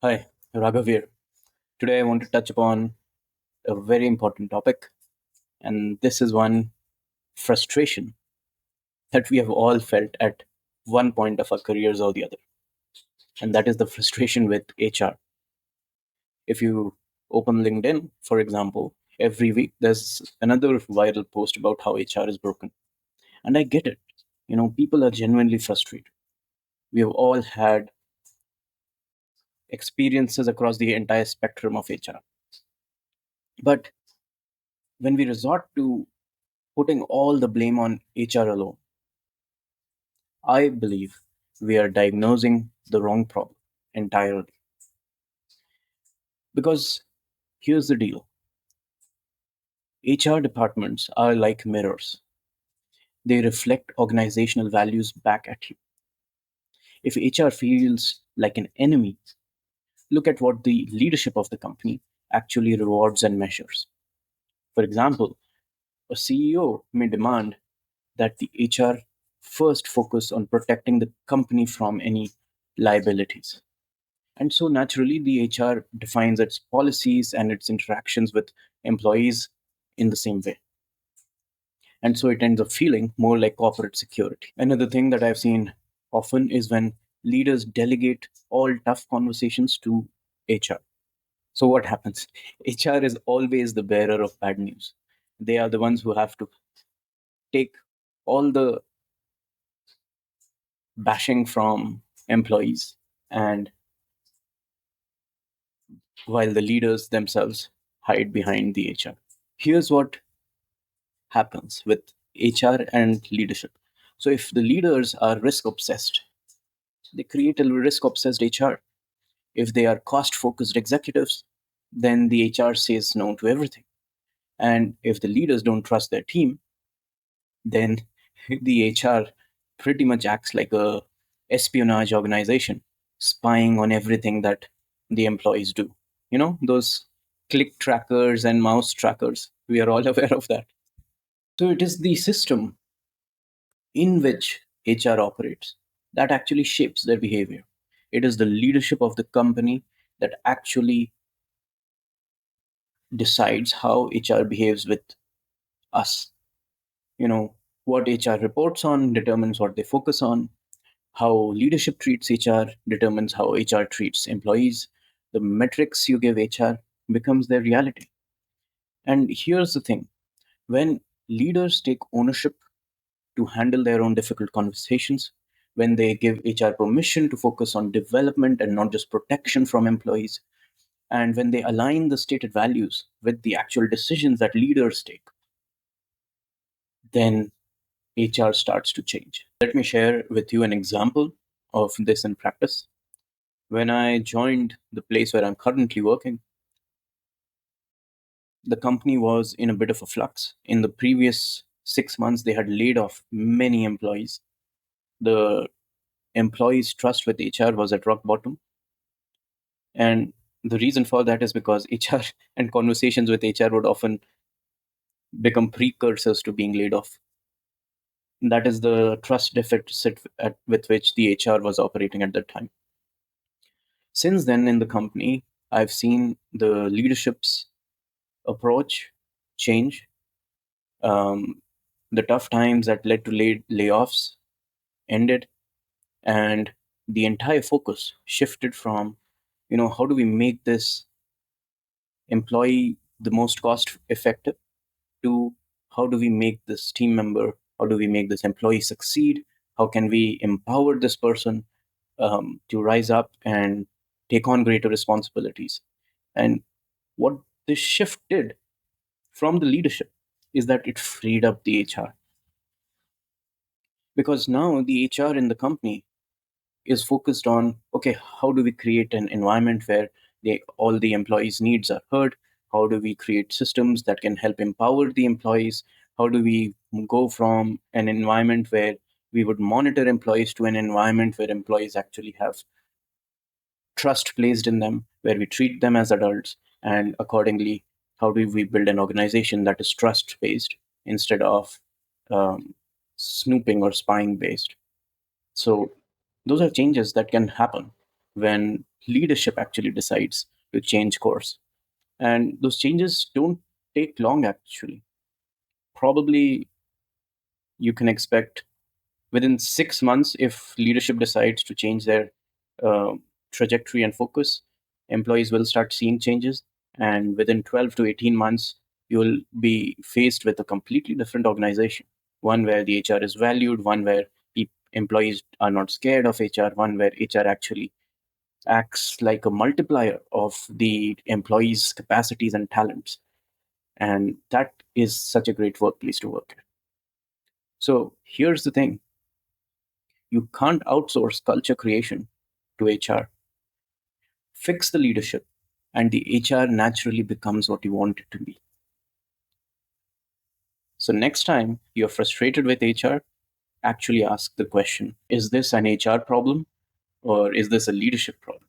Hi, Raghav here. Today I want to touch upon a very important topic, and this is one frustration that we have all felt at one point of our careers or the other, and that is the frustration with HR. If you open LinkedIn, for example, every week there's another viral post about how HR is broken. And I get it. People are genuinely frustrated. We have all had experiences across the entire spectrum of HR. But when we resort to putting all the blame on HR alone, I believe we are diagnosing the wrong problem entirely. Because here's the deal: HR departments are like mirrors, they reflect organizational values back at you. If HR feels like an enemy, look at what the leadership of the company actually rewards and measures. For example, a CEO may demand that the HR first focus on protecting the company from any liabilities. And so naturally, the HR defines its policies and its interactions with employees in the same way. And so it ends up feeling more like corporate security. Another thing that I've seen often is when leaders delegate all tough conversations to HR. So what happens? HR is always the bearer of bad news. They are the ones who have to take all the bashing from employees, and while the leaders themselves hide behind the HR. Here's what happens with HR and leadership. So, if the leaders are risk obsessed, they create a risk obsessed HR. If they are cost focused executives, then the HR says no to everything. And if the leaders don't trust their team, then the HR pretty much acts like a espionage organization, spying on everything that the employees do. Those click trackers and mouse trackers. We are all aware of that. So it is the system in which HR operates that actually shapes their behavior. It is the leadership of the company that actually decides how HR behaves with us. What HR reports on determines what they focus on. How leadership treats HR determines how HR treats employees. The metrics you give HR becomes their reality. And here's the thing: when leaders take ownership to handle their own difficult conversations, when they give HR permission to focus on development and not just protection from employees, and when they align the stated values with the actual decisions that leaders take, then HR starts to change. Let me share with you an example of this in practice. When I joined the place where I'm currently working, the company was in a bit of a flux. In the previous 6 months, they had laid off many employees. The employees' trust with HR was at rock bottom. And the reason for that is because HR and conversations with HR would often become precursors to being laid off. That is the trust deficit with which the HR was operating at that time. Since then, in the company, I've seen the leadership's approach change. Um, the tough times that led to layoffs ended, and the entire focus shifted from, how do we make this employee the most cost effective, to how do we make this team member, how do we make this employee succeed, how can we empower this person to rise up and take on greater responsibilities. And what this shift did from the leadership is that it freed up the HR, because now the HR in the company is focused on, okay, how do we create an environment where all the employees needs are heard, how do we create systems that can help empower the employees, how do we go from an environment where we would monitor employees to an environment where employees actually have trust placed in them, where we treat them as adults, and accordingly, how do we build an organization that is trust based instead of um, snooping or spying based. So those are changes that can happen when leadership actually decides to change course. And those changes don't take long, actually. Probably you can expect within 6 months, if leadership decides to change their uh, trajectory and focus, employees will start seeing changes. And within 12 to 18 months, you will be faced with a completely different organization, one where the HR is valued, one where employees are not scared of HR, one where HR actually acts like a multiplier of the employees' capacities and talents. And that is such a great workplace to work at. So here's the thing: you can't outsource culture creation to HR. Fix the leadership, and the HR naturally becomes what you want it to be. So next time you're frustrated with HR, actually ask the question: is this an HR problem or is this a leadership problem?